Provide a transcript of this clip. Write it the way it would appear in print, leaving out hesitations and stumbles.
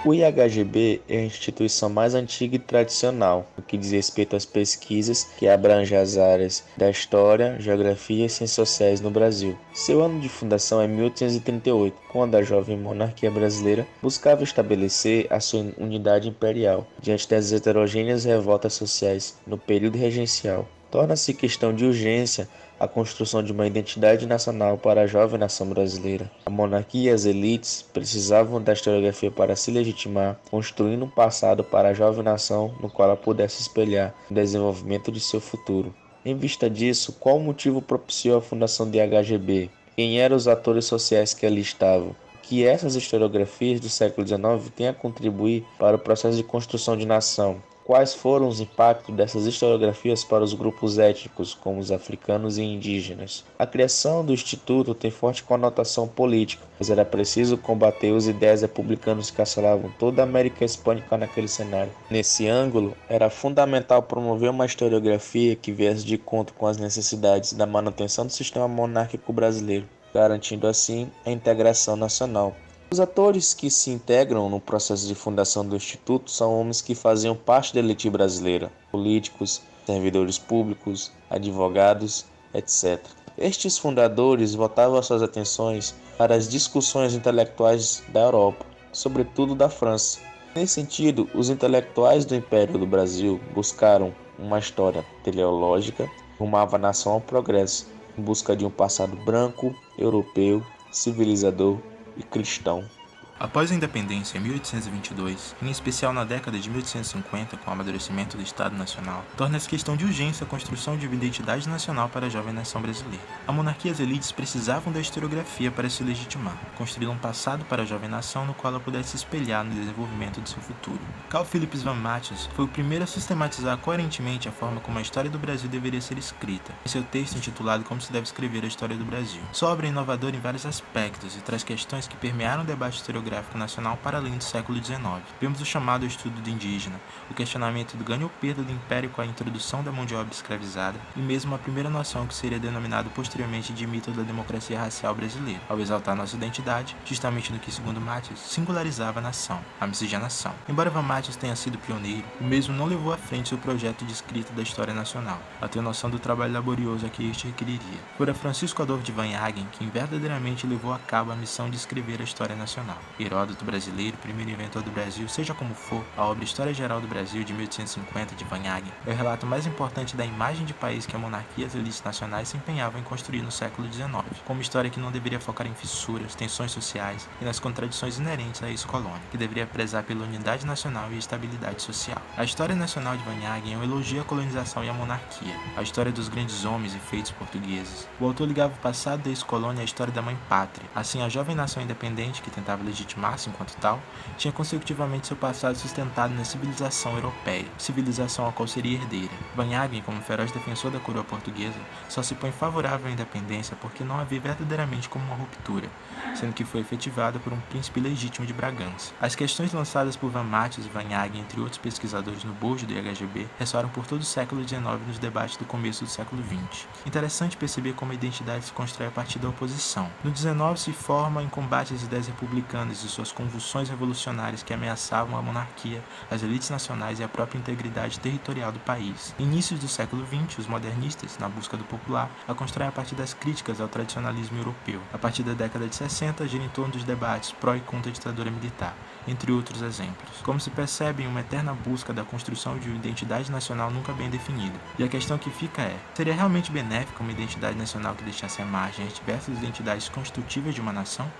O IHGB é a instituição mais antiga e tradicional no que diz respeito às pesquisas que abrangem as áreas da História, Geografia e Ciências Sociais no Brasil. Seu ano de fundação é 1838, quando a jovem monarquia brasileira buscava estabelecer a sua unidade imperial diante das heterogêneas revoltas sociais no período regencial. Torna-se questão de urgência a construção de uma identidade nacional para a jovem nação brasileira. A monarquia e as elites precisavam da historiografia para se legitimar, construindo um passado para a jovem nação no qual ela pudesse espelhar o desenvolvimento de seu futuro. Em vista disso, qual o motivo propiciou a fundação de HGB? Quem eram os atores sociais que ali estavam? Que essas historiografias do século XIX têm a contribuir para o processo de construção de nação? Quais foram os impactos dessas historiografias para os grupos étnicos, como os africanos e indígenas? A criação do Instituto tem forte conotação política, pois era preciso combater os ideias republicanos que assolavam toda a América Hispânica naquele cenário. Nesse ângulo, era fundamental promover uma historiografia que viesse de encontro com as necessidades da manutenção do sistema monárquico brasileiro, garantindo assim a integração nacional. Os atores que se integram no processo de fundação do Instituto são homens que faziam parte da elite brasileira, políticos, servidores públicos, advogados, etc. Estes fundadores voltavam suas atenções para as discussões intelectuais da Europa, sobretudo da França. Nesse sentido, os intelectuais do Império do Brasil buscaram uma história teleológica, rumavam a nação ao progresso, em busca de um passado branco, europeu, civilizador e cristão. Após a independência em 1822, em especial na década de 1850, com o amadurecimento do Estado Nacional, torna-se questão de urgência a construção de uma identidade nacional para a jovem nação brasileira. A monarquia e as elites precisavam da historiografia para se legitimar, construir um passado para a jovem nação no qual ela pudesse se espelhar no desenvolvimento de seu futuro. Carl Philips van Matthias foi o primeiro a sistematizar coerentemente a forma como a história do Brasil deveria ser escrita, em seu texto intitulado Como se deve escrever a história do Brasil. Sua obra é inovadora em vários aspectos e traz questões que permearam o debate historiográfico nacional para além do século XIX. Vemos o chamado estudo do indígena, o questionamento do ganho ou perda do império com a introdução da mão de obra escravizada e mesmo a primeira noção que seria denominado posteriormente de mito da democracia racial brasileira, ao exaltar nossa identidade, justamente no que, segundo Matthias, singularizava a nação, a miscigenação. Embora Van Matthias tenha sido pioneiro, o mesmo não levou à frente seu projeto de escrita da história nacional, a ter noção do trabalho laborioso a que este requeriria. Fora Francisco Adolfo de Vanhagen quem verdadeiramente levou a cabo a missão de escrever a história nacional. Heródoto brasileiro, primeiro inventor do Brasil, seja como for, a obra História Geral do Brasil de 1850 de Vanhagen é o relato mais importante da imagem de país que a monarquia e as elites nacionais se empenhavam em construir no século XIX, como história que não deveria focar em fissuras, tensões sociais e nas contradições inerentes à ex-colônia, que deveria prezar pela unidade nacional e estabilidade social. A História Nacional de Vanhagen é um elogio à colonização e à monarquia, a história dos grandes homens e feitos portugueses. O autor ligava o passado da ex-colônia à história da mãe pátria. Assim, a jovem nação independente que tentava legitimar enquanto tal, tinha consecutivamente seu passado sustentado na civilização europeia, civilização a qual seria herdeira. Vanhagen, como feroz defensor da coroa portuguesa, só se põe favorável à independência porque não a vê verdadeiramente como uma ruptura, sendo que foi efetivada por um príncipe legítimo de Bragança. As questões lançadas por Van Matthias e Vanhagen, entre outros pesquisadores no bojo do IHGB, ressoaram por todo o século XIX nos debates do começo do século XX. Interessante perceber como a identidade se constrói a partir da oposição. No XIX se forma em combate às ideias republicanas e suas convulsões revolucionárias que ameaçavam a monarquia, as elites nacionais e a própria integridade territorial do país. Em inícios do século XX, os modernistas, na busca do popular, a constroem a partir das críticas ao tradicionalismo europeu. A partir da década de 60, gira em torno dos debates pró e contra a ditadura militar, entre outros exemplos. Como se percebe em uma eterna busca da construção de uma identidade nacional nunca bem definida. E a questão que fica é, seria realmente benéfica uma identidade nacional que deixasse à margem as diversas identidades constitutivas de uma nação?